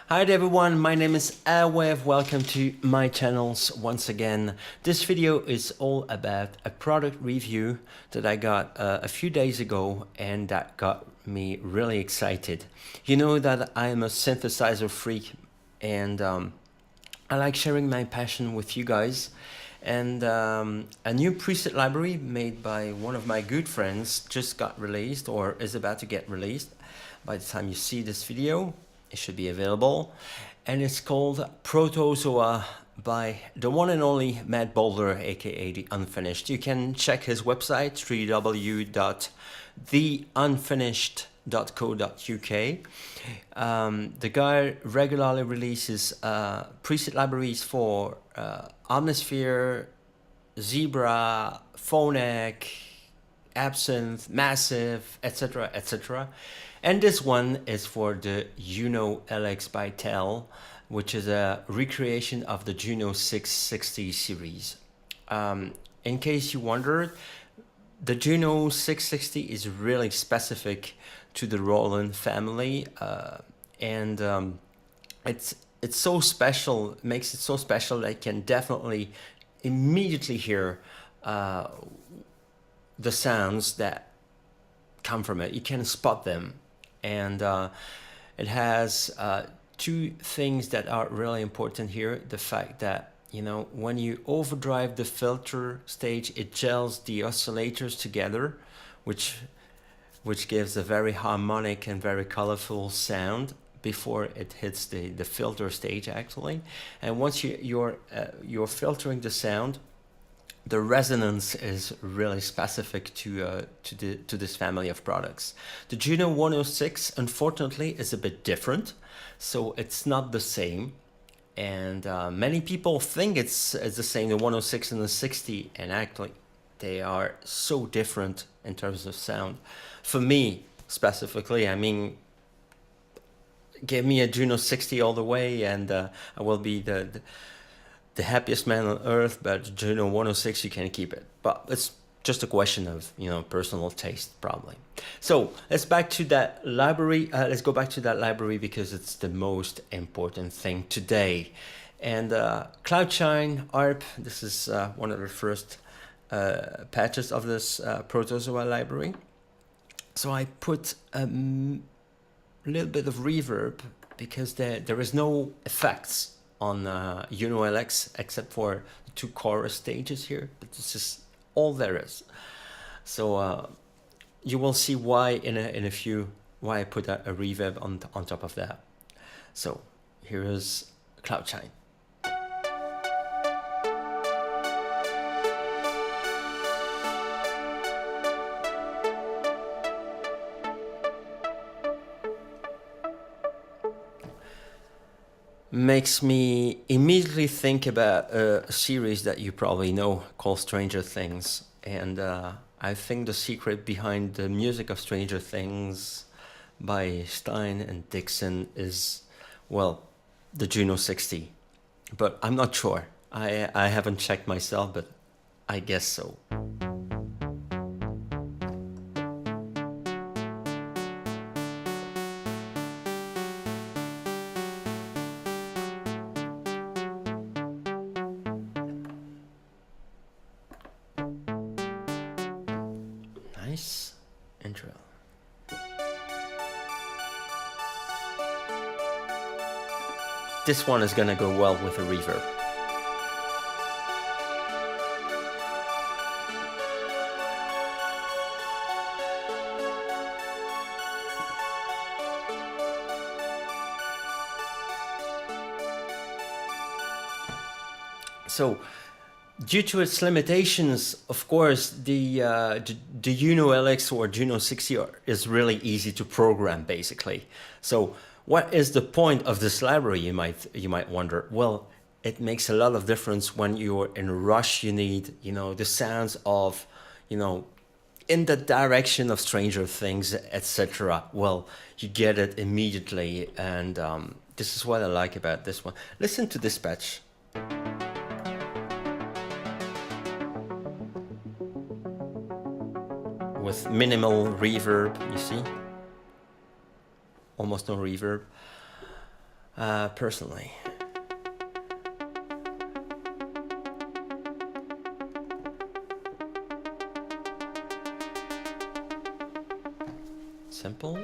Hi there everyone, my name is Airwave. Welcome to my channels once again. This video is all about a product review that I got a few days ago and that got me really excited. You know that I'm a synthesizer freak and I like sharing my passion with you guys. And a new preset library made by one of my good friends just got released or is about to get released. By the time you see this video, it should be available. And it's called Protozoa by the one and only Matt Boulder, aka The Unfinished. You can check his website, www.theunfinished.co.uk. The guy regularly releases preset libraries for Omnisphere, Zebra, Phonak, Absinthe, Massive, etc., etc. And this one is for the UnoLX by Tel, which is a recreation of the Juno 660 series. In case you wondered, the Juno 660 is really specific to the Roland family, and it's so special, makes it so special that you can definitely immediately hear the sounds that come from it. You can spot them, and it has two things that are really important here. The fact that, you know, when you overdrive the filter stage, it gels the oscillators together, which gives a very harmonic and very colorful sound before it hits the filter stage actually. And once you're filtering the sound, the resonance is really specific to this family of products. The Juno 106, unfortunately, is a bit different, so it's not the same. And many people think it's the same, the 106 and the 60, and actually they are so different in terms of sound. For me, specifically, I mean, give me a Juno 60 all the way, and I will be the happiest man on earth. But Juno 106, you can keep it. But it's just a question of, you know, personal taste, probably. So let's back to that library. Let's go back to that library because it's the most important thing today. And Cloudshine ARP. This is one of the first patches of this Protozoa library. So I put a little bit of reverb because there is no effects on UnoLX except for the two chorus stages here, but this is all there is. So you will see why in a few, why I put a reverb on top of that. So here is Cloudshine. Makes me immediately think about a series that you probably know called Stranger Things. And I think the secret behind the music of Stranger Things by Stein and Dixon is, well, the Juno 60. But I'm not sure. I haven't checked myself, but I guess so. Nice intro. This one is gonna go well with a reverb. So, due to its limitations, of course, the UnoLX or Juno 60 is really easy to program, basically. So what is the point of this library, you might wonder? Well, it makes a lot of difference when you're in a rush. You need, you know, the sounds of, you know, in the direction of Stranger Things, etc. Well, you get it immediately, and this is what I like about this one. Listen to this patch. With minimal reverb, you see, almost no reverb. personally. Simple.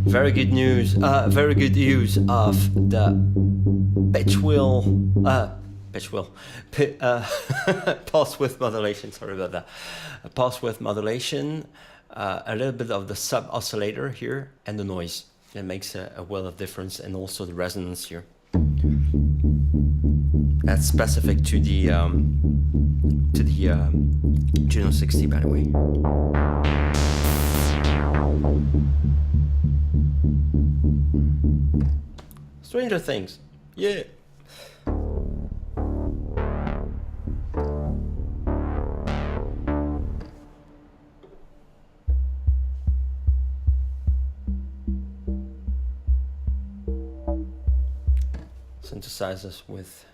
Very good news. Very good use of the pulse width modulation. Sorry about that. Pulse width modulation. A little bit of the sub oscillator here and the noise. It makes a world of difference, and also the resonance here. That's specific to the Juno 60, by the way. Stranger Things, yeah. Synthesizers with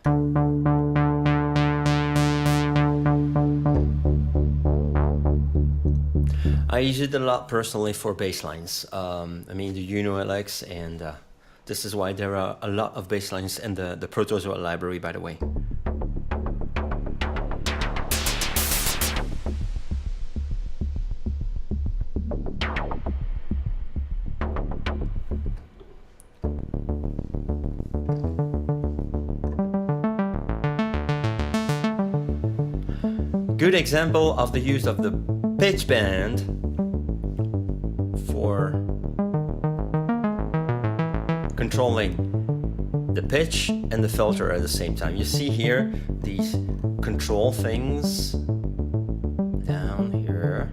I use it a lot personally for bass lines. I mean the UnoLX, and this is why there are a lot of bass lines in the Protozoa library, by the way. Good example of the use of the pitch bend for controlling the pitch and the filter at the same time. You see here these control things down here.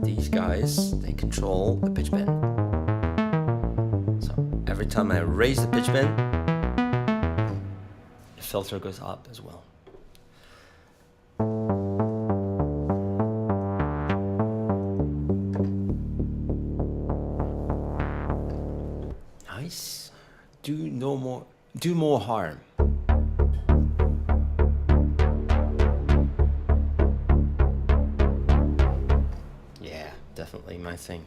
These guys, they control the pitch bend. So every time I raise the pitch bend, the filter goes up as well. Nice. Do more harm. Yeah, definitely my thing.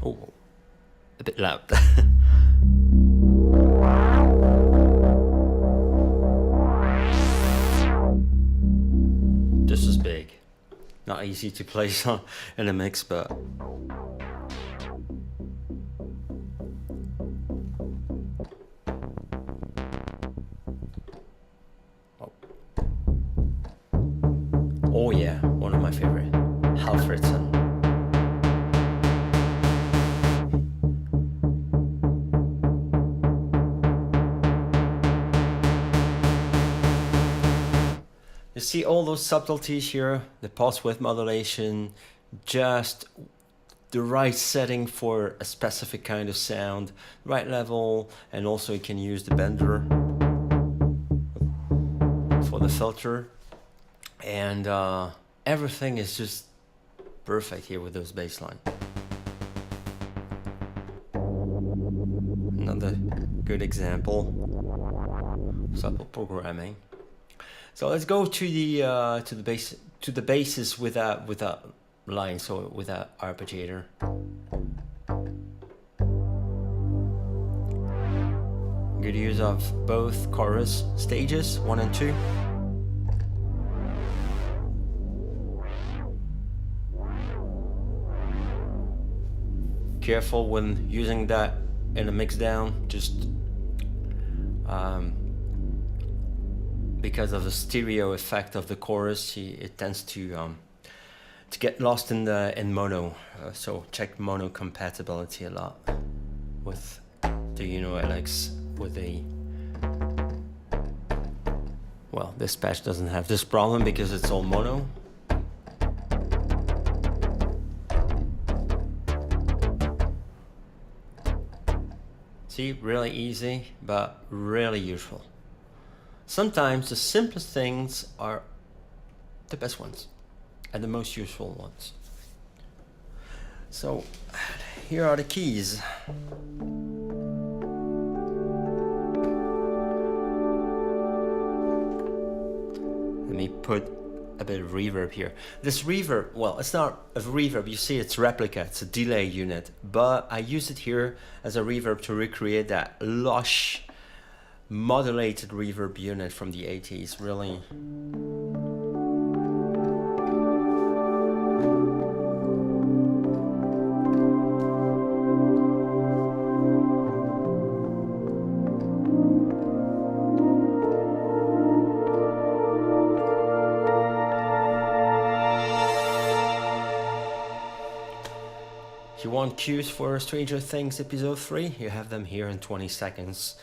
Oh, a bit loud. This is big. Not easy to place in a mix, but oh yeah, one of my favorite, Halfredson. You see all those subtleties here, the pulse width modulation, just the right setting for a specific kind of sound, right level, and also you can use the bender for the filter, and everything is just perfect here with those bass line. Another good example, subtle programming. So let's go to the bases without line, so without arpeggiator. Good use of both chorus stages 1 and 2. Careful when using that in a mix down, just because of the stereo effect of the chorus, it tends to get lost in mono. So check mono compatibility a lot with the UnoLX. Well, this patch doesn't have this problem because it's all mono. See, really easy, but really useful. Sometimes the simplest things are the best ones and the most useful ones. So here are the keys. Let me put a bit of reverb here. This reverb, well, it's not a reverb, you see it's replica, it's a delay unit, but I use it here as a reverb to recreate that lush modulated reverb unit from the 80s, really. If you want cues for Stranger Things episode 3, you have them here in 20 seconds,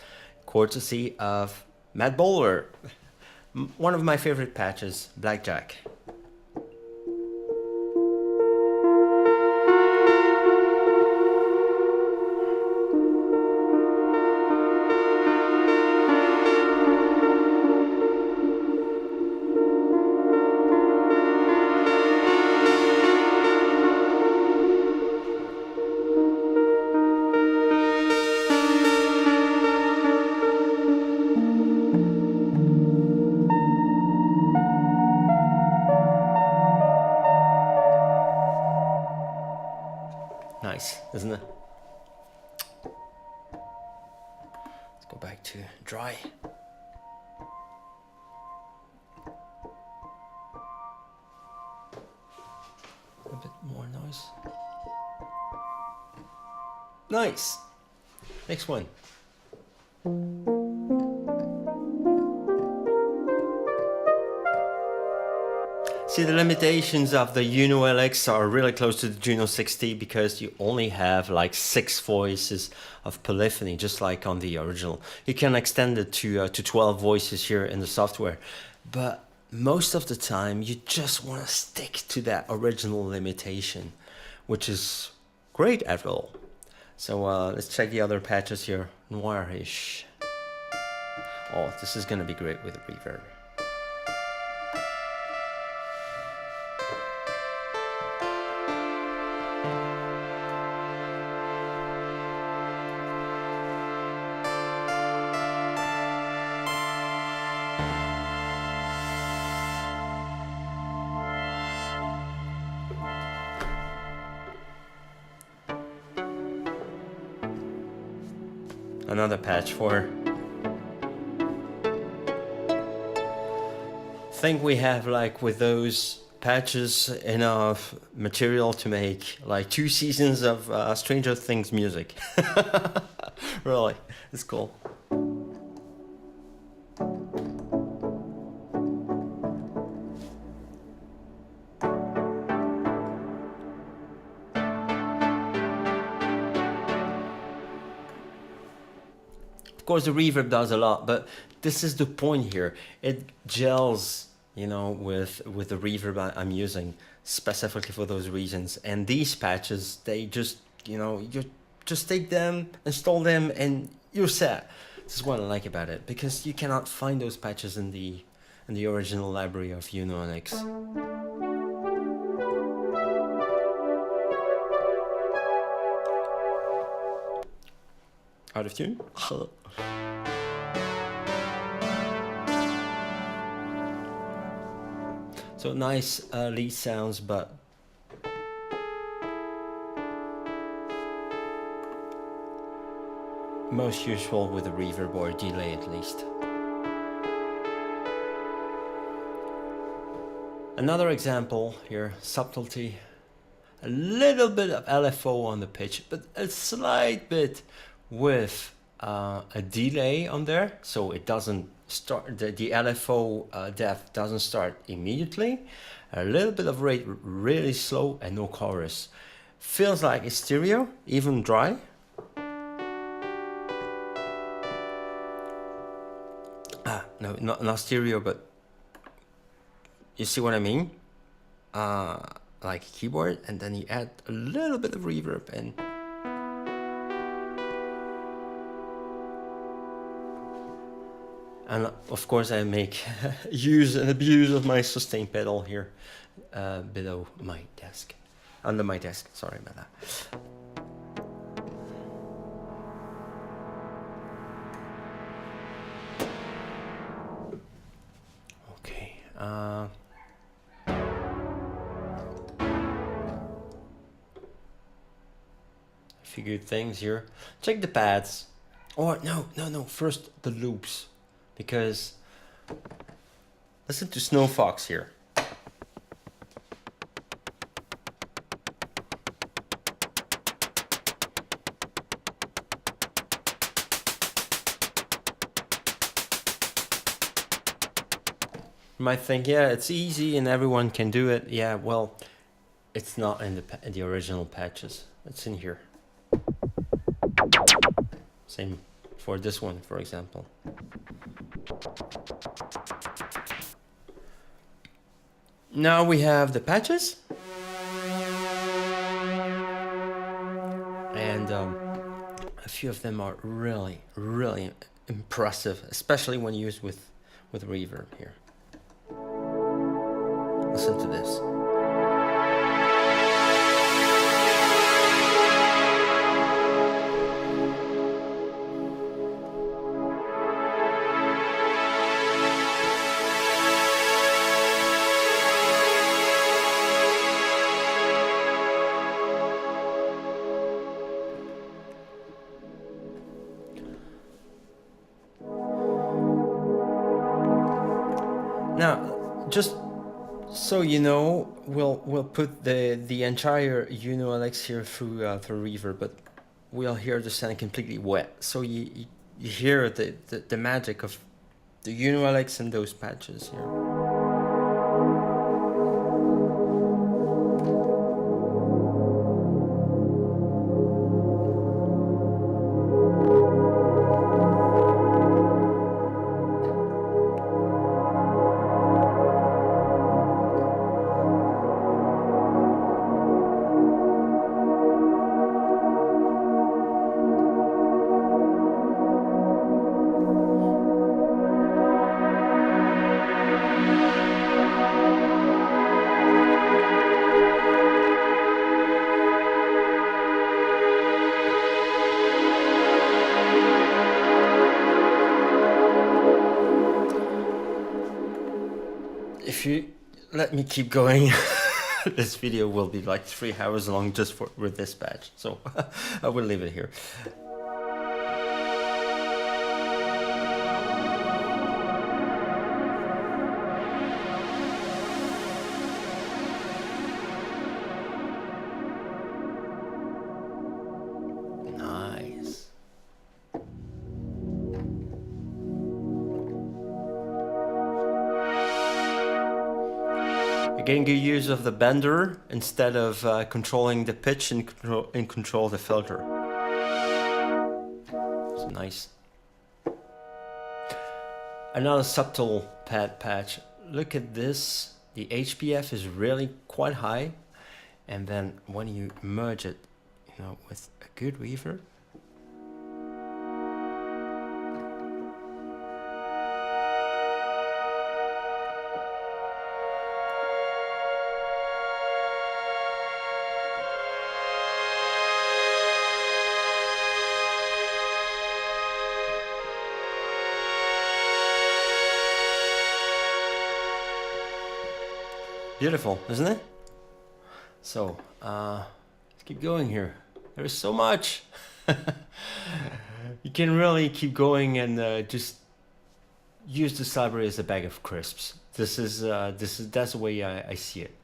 courtesy of Matt Bowler. One of my favorite patches, Blackjack. Nice, isn't it? Let's go back to dry. A bit more noise. Nice. Next one. See, the limitations of the UnoLX are really close to the Juno 60 because you only have like 6 voices of polyphony, just like on the original. You can extend it to 12 voices here in the software, but most of the time you just want to stick to that original limitation, which is great after all. So let's check the other patches here. Noirish. Oh, this is going to be great with the reverb. Another patch for. I think we have, like, with those patches enough material to make like 2 seasons of Stranger Things music. Really, it's cool. Of course, the reverb does a lot, but this is the point here. It gels, you know, with the reverb I'm using specifically for those reasons. And these patches, they just, you know, you just take them, install them, and you're set. This is what I like about it, because you cannot find those patches in the original library of UnoLX. Out of tune? So nice lead sounds, but most useful with a reverb or a delay at least. Another example here, subtlety. A little bit of LFO on the pitch, but a slight bit with a delay on there, so it doesn't start, the LFO depth doesn't start immediately. A little bit of rate, really slow, and no chorus. Feels like it's stereo, even dry. No, not stereo, but you see what I mean? Like keyboard, and then you add a little bit of reverb and And of course I make use and abuse of my sustain pedal here below my desk, under my desk, sorry about that. Okay, a few good things here. Check the pads. Or no, first the loops, because listen to Snow Fox here. You might think, yeah, it's easy and everyone can do it. Yeah, well, it's not in the original patches. It's in here. Same for this one, for example. Now we have the patches. And a few of them are really, really impressive, especially when used with reverb here. Listen to this. Now, just so you know, we'll put the entire UnoLX here through reverb, but we'll hear the sound completely wet. So you hear the magic of the UnoLX and those patches here. If you let me keep going, this video will be like 3 hours long just with this patch, so I will leave it here. Nice. Getting good use of the bender instead of controlling the pitch and control the filter. It's nice. Another subtle pad patch. Look at this. The HPF is really quite high, and then when you merge it, you know, with a good reverb. Beautiful, isn't it? So, let's keep going here. There's so much. You can really keep going and just use the library as a bag of crisps. That's the way I see it.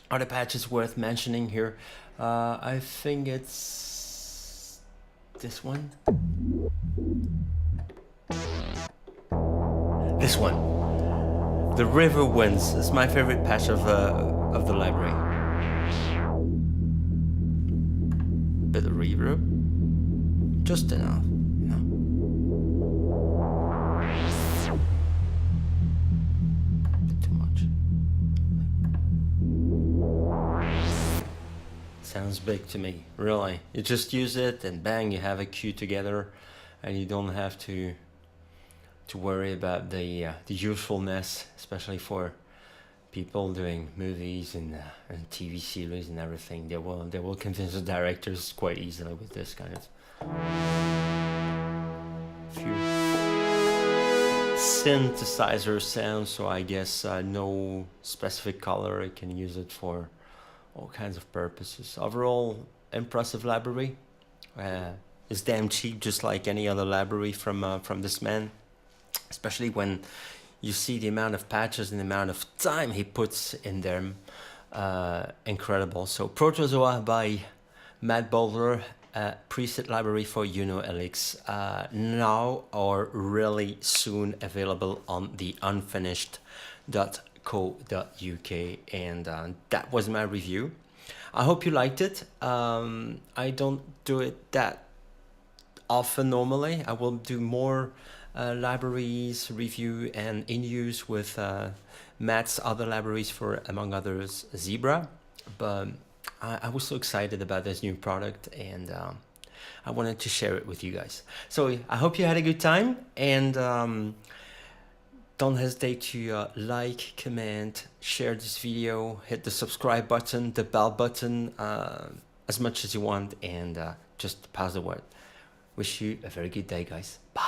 Other patches worth mentioning here. I think it's this one. This one. The River Winds is my favorite patch of the library. Bit of reverb, just enough, you know. Bit too much. Sounds big to me, really. You just use it and bang, you have a cue together, and you don't have to to worry about the usefulness, especially for people doing movies and TV series and everything. They will convince the directors quite easily with this kind of few synthesizer sound. So I guess no specific color. I can use it for all kinds of purposes. Overall, impressive library. It's damn cheap, just like any other library from this man. Especially when you see the amount of patches and the amount of time he puts in them. Incredible. So Protozoa by Matt Bowler, preset library for UnoLX, now or really soon available on the unfinished.co.uk. And that was my review. I hope you liked it. I don't do it that often normally. I will do more libraries review and in use with Matt's other libraries, for among others Zebra, but I was so excited about this new product, and I wanted to share it with you guys. So I hope you had a good time, and don't hesitate to like, comment, share this video, hit the subscribe button, the bell button, as much as you want, and just pass the word. Wish you a very good day, guys. Bye.